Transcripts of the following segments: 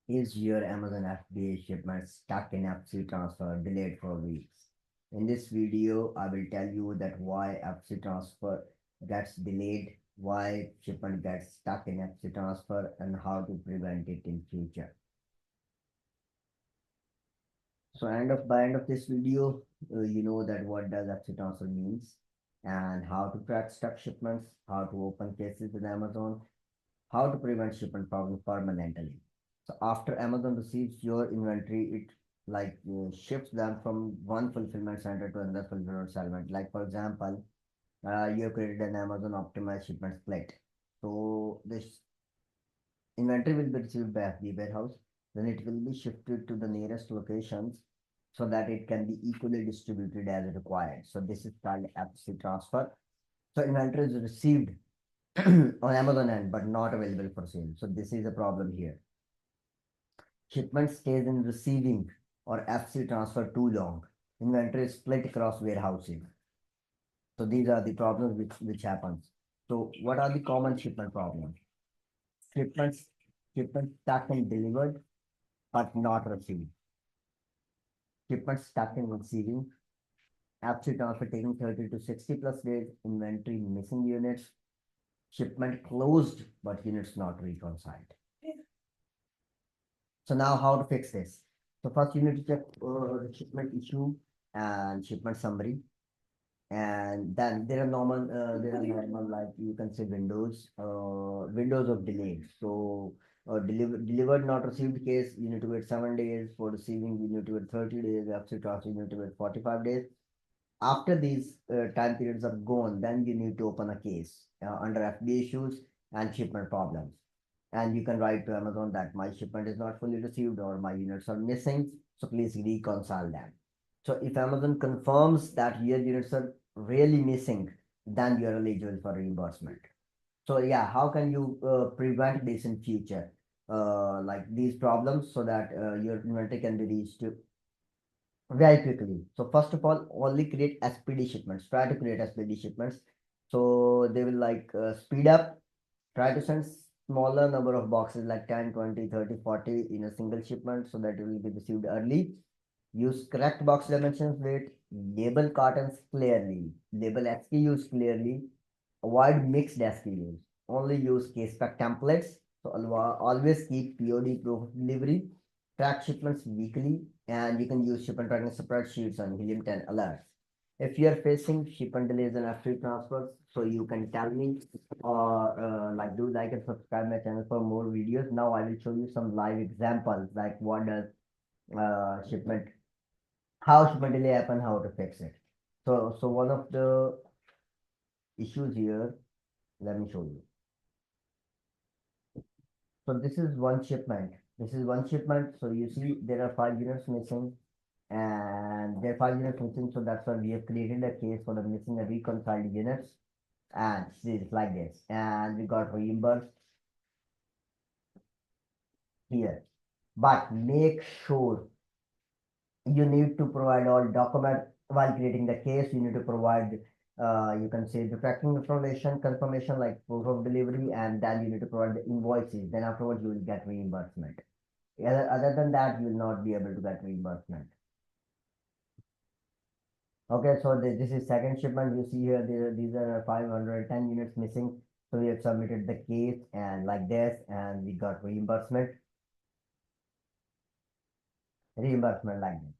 Is your Amazon FBA shipment stuck in FC transfer delayed for weeks? In this video, I will tell you that why FC transfer gets delayed, why shipment gets stuck in FC transfer, and how to prevent it in future. So by end of this video, you know that what does FC transfer means and how to track stuck shipments, how to open cases with Amazon, how to prevent shipment problems permanently. So after Amazon receives your inventory, it shifts them from one fulfillment center to another fulfillment center. Like for example, you have created an Amazon optimized shipment split. So this inventory will be received by the warehouse, then it will be shifted to the nearest locations so that it can be equally distributed as required. So this is called FC transfer. So inventory is received on Amazon end, but not available for sale. So this is a problem here. Shipment stays in receiving or FC transfer too long. Inventory is split across warehousing. So these are the problems which happens. So what are the common shipment problems? Shipments shipments stuck and delivered but not received. Shipments stuck in receiving. FC transfer taking 30 to 60 plus days. Inventory missing units. Shipment closed but units not reconciled. So now how to fix this? So first you need to check the shipment issue and shipment summary. And then there are normal like you can say windows of delay. So delivered not received case, you need to wait 7 days. For receiving, you need to wait 30 days. After transfer, you need to wait 45 days. After these time periods are gone, then you need to open a case under FBA issues and shipment problems. And you can write to Amazon that my shipment is not fully received or my units are missing. So please reconcile them. So if Amazon confirms that your units are really missing, then you are eligible for reimbursement. So yeah, how can you prevent this in future? Like these problems so that your inventory can be reached very quickly. So first of all, only create SPD shipments. Try to create SPD shipments. So they will speed up. Try to send smaller number of boxes like 10, 20, 30, 40 in a single shipment so that it will be received early. Use correct box dimensions, weight, label cartons clearly, label SKUs clearly, avoid mixed SKUs. Only use case pack templates. So always keep POD proof of delivery. Track shipments weekly, and you can use shipment tracking spreadsheets on Helium 10 alerts. If you are facing shipment delays and free transfers, so you can tell me or do like and subscribe my channel for more videos. Now I will show you some live examples like what does shipment how shipment delay happen, how to fix it. So one of the issues here, let me show you. So this is one shipment. This is one shipment. So you see there are 5 units missing and there are 5 units missing. So that's why we have created a case for the missing and reconciled units. And see it's like this. And we got reimbursed here. But make sure you need to provide all document while creating the case. You need to provide you can say the tracking information confirmation like proof of delivery, and then you need to provide the invoices. Then afterwards you will get reimbursement. Other than that, you will not be able to get reimbursement. Okay, so this is second shipment. You see here these are 510 units missing. So we have submitted the case and like this, and we got reimbursement like this.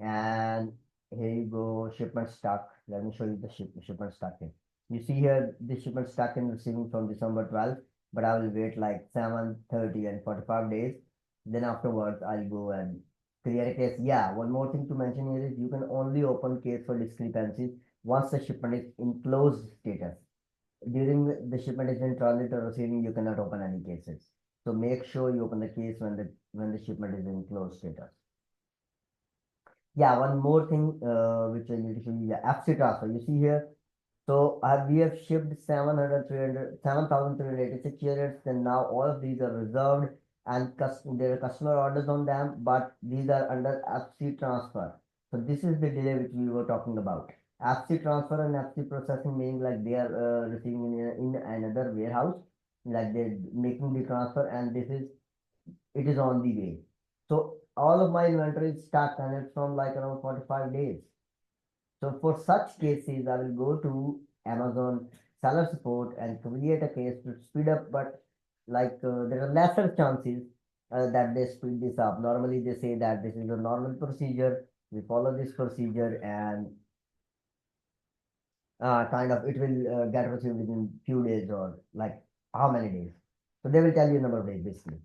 And here you go, shipment stuck. Let me show you the shipment stuck in. You see here, the shipment stuck in receiving from December 12th, but I will wait like 7, 30, and 45 days. Then afterwards, I'll go and clear a case. Yeah, one more thing to mention here is you can only open case for discrepancies once the shipment is in closed status. During the shipment is in transit or receiving, you cannot open any cases. So make sure you open the case when the shipment is in closed status. Yeah, one more thing which I need to show you, the FC transfer. You see here, so we have shipped 7,386 units, and now all of these are reserved and there are customer orders on them, but these are under FC transfer. So this is the delay which we were talking about. FC transfer and FC processing meaning like they are receiving in another warehouse, like they're making the transfer, and this is it is on the way. So all of my inventory is stuck and it's from like around 45 days. So for such cases, I will go to Amazon seller support and create a case to speed up, but there are lesser chances that they speed this up. Normally, they say that this is a normal procedure. We follow this procedure and kind of it will get received within few days or like how many days. So they will tell you a number of days basically.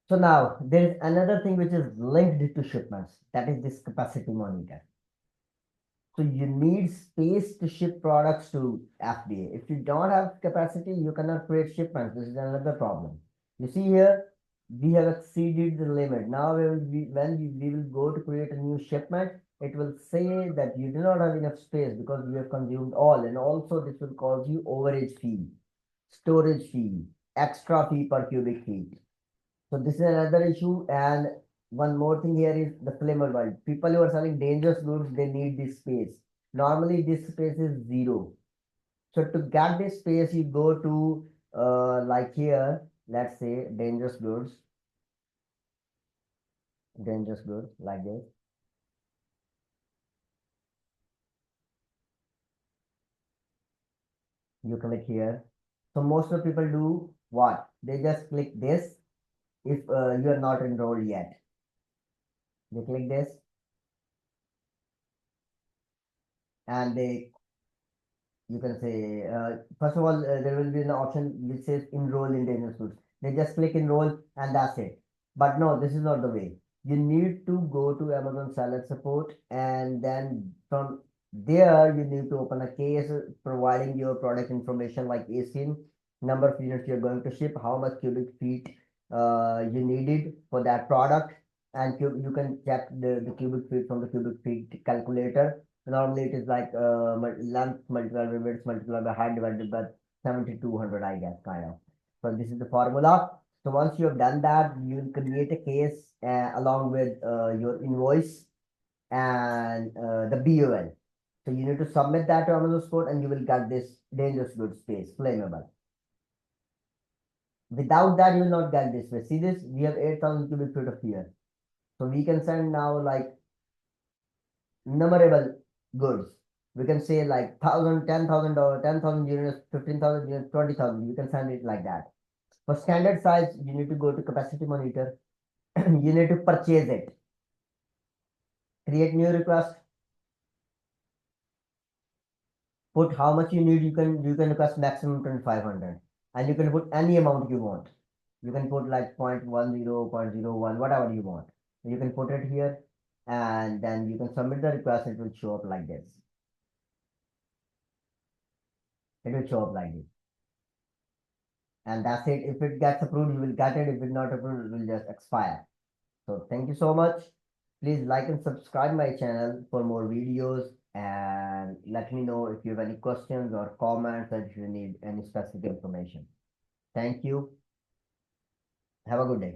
So now there is another thing which is linked to shipments. That is this capacity monitor. So you need space to ship products to FDA. If you don't have capacity, you cannot create shipments. This is another problem. You see here, we have exceeded the limit. Now we will go to create a new shipment, it will say that you do not have enough space because you have consumed all. And also this will cause you overage fee, storage fee, extra fee per cubic feet. So this is another issue. And one more thing here is the flammable. People who are selling dangerous goods, they need this space. Normally, this space is zero. So to get this space, you go to like here, let's say dangerous goods like this. You click here. So most of the people do what? They just click this if you are not enrolled yet. They click this and they you can say first of all there will be an option which says enroll in dangerous goods. They just click enroll and that's it. But no, this is not the way. You need to go to Amazon seller support and then from there you need to open a case providing your product information like ASIN, number of units you're going to ship, how much cubic feet you needed for that product, and you can check the cubic feet from the cubic feet calculator. Normally it is like length multiplied by width multiplied by height divided by 7200, I guess, kind of. So this is the formula. So once you have done that, you will create a case along with your invoice and the BOL. So you need to submit that to Amazon Sport and you will get this dangerous goods space, flammable. Without that, you will not get this space. See this? We have 8,000 cubic feet of here. So we can send now like numerable goods. We can say like 1,000, 10,000 or 10,000 units, 15,000 units, 20,000. You can send it like that. For standard size, you need to go to capacity monitor. You need to purchase it. Create new request. Put how much you need. You can request maximum 2,500, and you can put any amount you want. You can put like 0.10, 0.01, whatever you want. You can put it here, and then you can submit the request. It will show up like this. It will show up like this. And that's it. If it gets approved, you will get it. If it's not approved, it will just expire. So thank you so much. Please like and subscribe my channel for more videos and let me know if you have any questions or comments and if you need any specific information. Thank you. Have a good day.